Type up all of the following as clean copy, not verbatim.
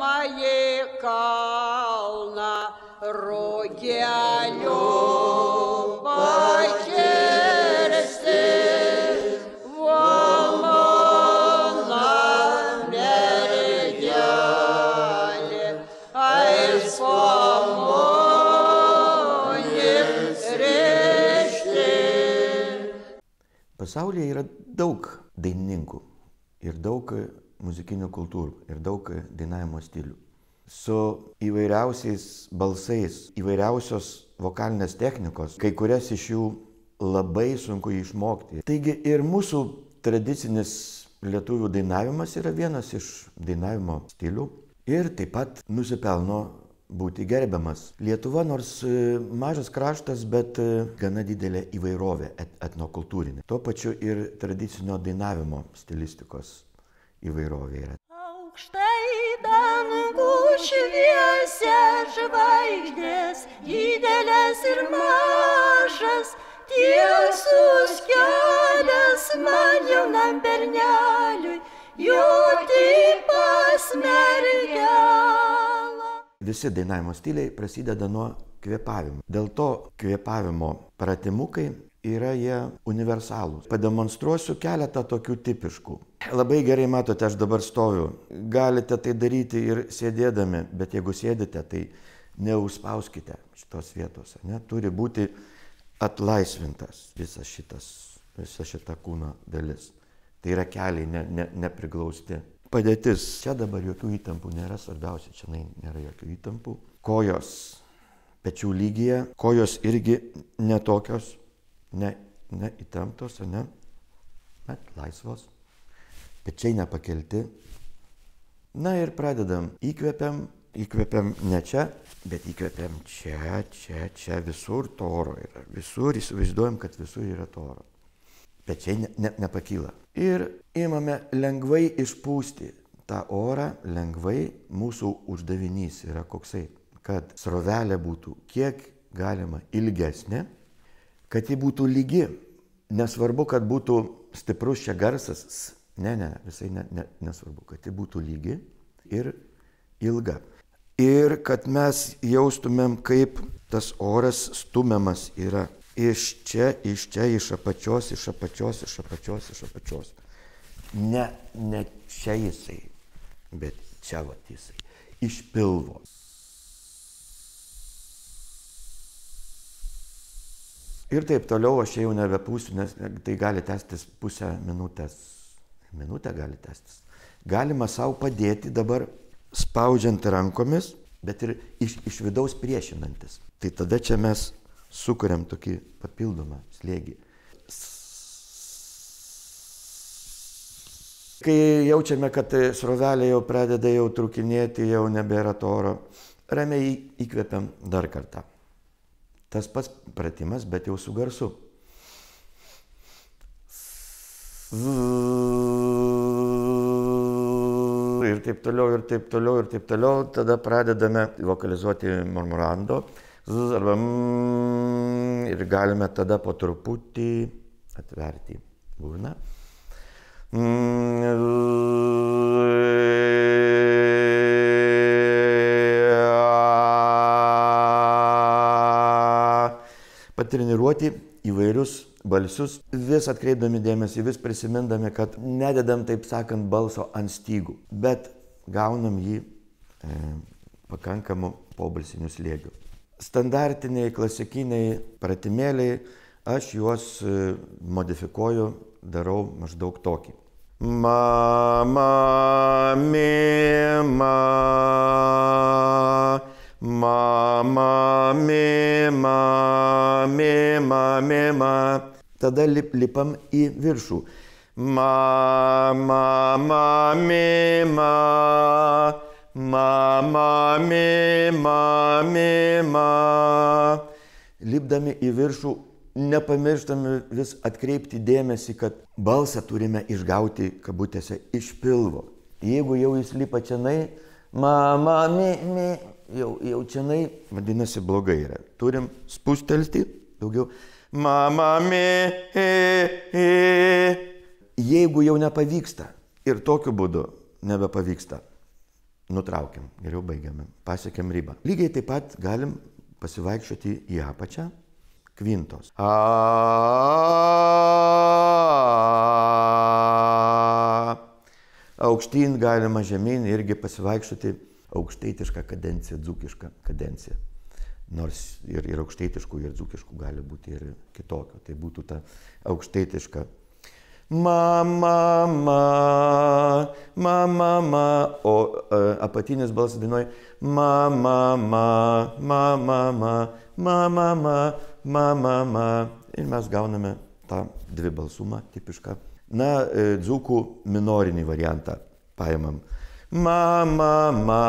pirmąjį kalną rugelio pakirsti. Valona mergelė, ais pamonė rešti. Pasaulyje yra daug dainininkų ir daug muzikinių kultūrų ir daug dainavimo stilių. Su įvairiausiais balsais, įvairiausios vokalinės technikos, kai kurias iš jų labai sunku išmokti. Taigi ir mūsų tradicinis lietuvių dainavimas yra vienas iš dainavimo stilių ir taip pat nusipelno būti gerbiamas. Lietuva nors mažas kraštas, bet gana didelė įvairovė etnokultūrinė. Tuo pačiu ir tradicinio dainavimo stilistikos įvairovė yra. Aukštai dangų šviesia žvaigždės, didelės ir mažas, tiesus kelias man jaunam berneliui, joti pas mergelą. Visi dainavimo stiliai prasideda nuo kvėpavimo. Dėl to kvėpavimo pratimukai yra jie universalūs. Pademonstruosiu keletą tokių tipiškų. Labai gerai matote, aš dabar stoviu. Galite tai daryti ir sėdėdami, bet jeigu sėdite, tai neužspauskite šitos vietos. Ne? Turi būti atlaisvintas visa šita kūno dalis. Tai yra keliai nepriglausti. Padėtis. Čia dabar jokių įtampų nėra, svarbiausia, čia nėra jokių įtampų. Kojos pečių lygyje, kojos irgi netokios, ne įtemptos, bet laisvos. Pečiai nepakelti. Na ir pradedam. Įkvepiam ne čia, bet įkvepiam čia, visur to oro yra. Visur įsivaizduojam, kad visur yra to oro. Pečiai nepakyla. Ir imame lengvai išpūsti tą orą, lengvai. Mūsų uždavinys yra koksai, kad srovelė būtų kiek galima ilgesnė, kad ji būtų lygi. Nesvarbu, kad būtų stiprus čia garsas. Visai nesvarbu, kad ji būtų lygi ir ilga. Ir kad mes jaustumėm, kaip tas oras stumiamas yra. Iš čia, iš apačios. Ne čia jisai, bet čia jisai. Iš pilvo. Ir taip toliau aš jau nebepūsiu, nes tai gali tęstis pusę minutės. Minutę gali tęstis. Galima savo padėti dabar spaudžiant rankomis, bet ir iš vidaus priešinantis. Tai tada čia mes sukuriam tokį papildomą slėgį. Kai jaučiame, kad srovelė jau pradeda jau trūkinėti, jau nebėra to oro, ramiai įkvepiam dar kartą. Tas pats pratimas, bet jau su garsu. Ir taip toliau. Tada pradedame vokalizuoti murmurando. Arba ir galime tada po truputį atverti burną. Patreniruoti įvairius balsius, vis atkreipdami dėmesį, vis prisimindami, kad nededam, taip sakant, balso ant stygų, bet gaunam jį pakankamu pobalsiniu slėgiu. Standartiniai, klasikiniai pratimėliai, aš juos modifikuoju, darau maždaug tokį. Ma, ma, mi, ma, ma, ma, mi, ma, mi, ma, mi, ma. Tada lipam į viršų. Ma, ma, ma, mi, ma, ma, ma, mi, ma, mi, ma. Lipdami į viršų, nepamirštami vis atkreipti dėmesį, kad balsą turime išgauti, kabutėse, iš pilvo. Jeigu jau jis lipa čianai, ma, ma, mi, jau čianai, vadinasi, blogai yra. Turim spustelti daugiau. Ma, ma, mi, Jeigu jau nepavyksta ir tokiu būdu nebepavyksta, nutraukiam, geriau baigiame, pasiekėm ribą. Lygiai taip pat galim pasivaikščioti į apačią, kvintos. Aukštyn galima žemyn irgi pasivaikščioti aukštaitišką kadenciją, dzūkišką kadenciją. Nors ir aukštaitiškų, ir dzūkiškų gali būti ir kitokio. Tai būtų ta aukštaitiška ma, ma, ma, ma, ma, ma, o apatinis balsas dainuoja ma, ma, ma, ma, ma, ma, ma, ma, ma, ma, ma, ma. Ir mes gauname tą dvibalsumą tipišką. Na, dzūkų minorinį variantą paimam. Ma, ma, ma,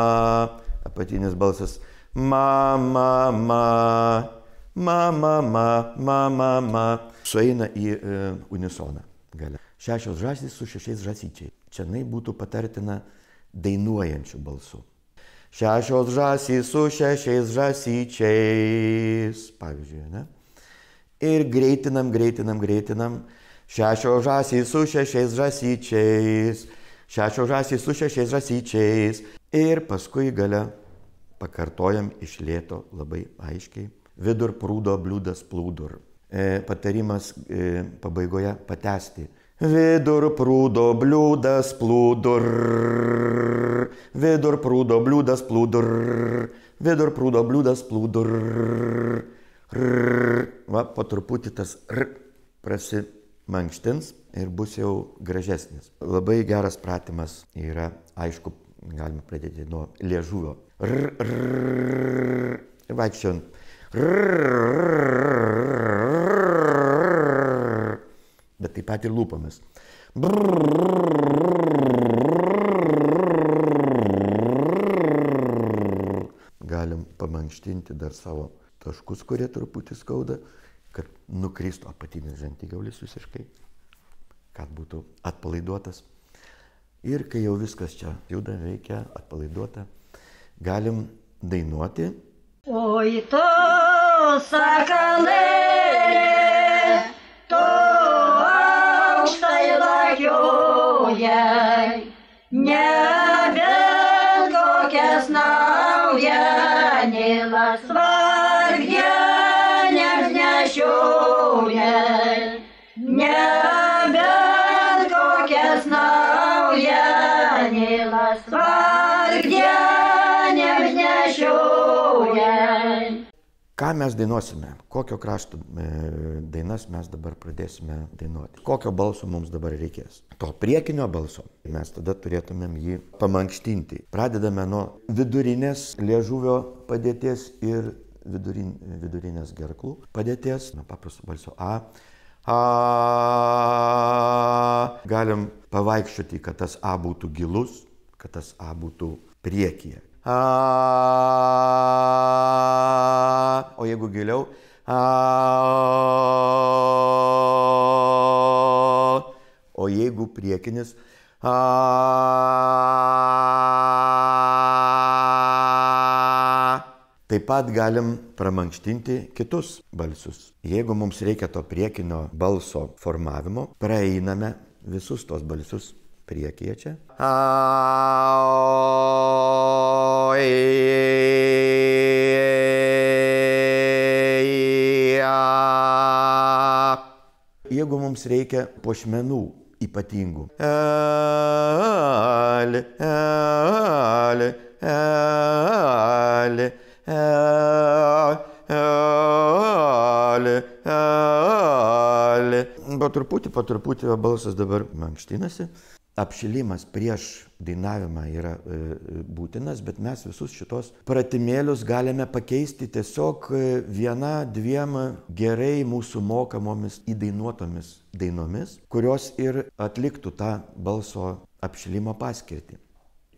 apatinis balsas ma, ma, ma, ma, ma, ma, ma, ma, ma. Sueina į unisoną. Gale. 6 žąsys su 6 žąsyčiai. Čia būtų patartina dainuojančių balsų. 6 žąsys su 6 žąsyčiais. Pavyzdžiui, ne? Ir greitinam. 6 žąsys su 6 žąsyčiais. 6 žąsys su 6 žąsyčiais. Ir paskui gale pakartojam iš lėto labai aiškiai. Vidur prūdo bliūdas plūdur. Patarimas pabaigoje patęsti. Vidur prūdo bliūdas plūdur. Vidur prūdo bliūdas plūdur. Vidur prūdo bliūdas plūdur. Va, po truputį tas prasimankštins ir bus jau gražesnis. Labai geras pratimas yra, aišku, galime pradėti nuo liežuvio. Ir vaikščiant. Bet taip pat ir lūpomis. Galim pamankštinti dar savo taškus, kurie truputį skauda, kad nukristų apatinis žandikaulis visiškai, kad būtų atpalaiduotas. Ir kai jau viskas čia juda, veikia, atpalaiduota, galim dainuoti. Oi tu, sakalėlė, tu aukštai lakioji, nebent kokias naujienėles vargdienėms nešioji, nebent kokias naujienėles vargdienėms nešioji. Ką mes dainuosime? Kokio krašto dainas mes dabar pradėsime dainuoti? Kokio balso mums dabar reikės? To priekinio balso. Mes tada turėtumėm jį pamankštinti. Pradedame nuo vidurinės liežuvio padėties ir vidurinės gerklų padėties. Nuo paprasto balso A. Galim pavaikščioti, kad tas A būtų gilus, kad tas A būtų priekyje. O jeigu giliau, o jeigu priekinis, taip pat galim pramankštinti kitus balsius. Jeigu mums reikia to priekinio balso formavimo, praeiname visus tos balsius priekyje čia. Jeigu mums reikia puošmenų ypatingų. Po truputį balsas dabar mankštinasi. Apšilimas prieš dainavimą yra būtinas, bet mes visus šitos pratimėlius galime pakeisti tiesiog 1-2 gerai mūsų mokamomis įdainuotomis dainomis, kurios ir atliktų tą balso apšilimo paskirtį.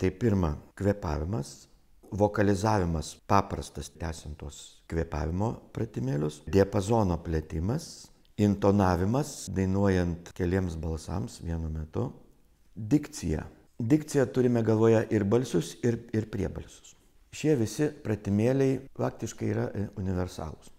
Tai pirma, kvėpavimas, vokalizavimas paprastas tęsiant tos kvėpavimo pratimėlius, diapazono plėtimas, intonavimas, dainuojant keliems balsams vienu metu. Dikcija. Dikcija turime galvoje ir balsius, ir priebalsius. Šie visi pratimėliai faktiškai yra universalūs.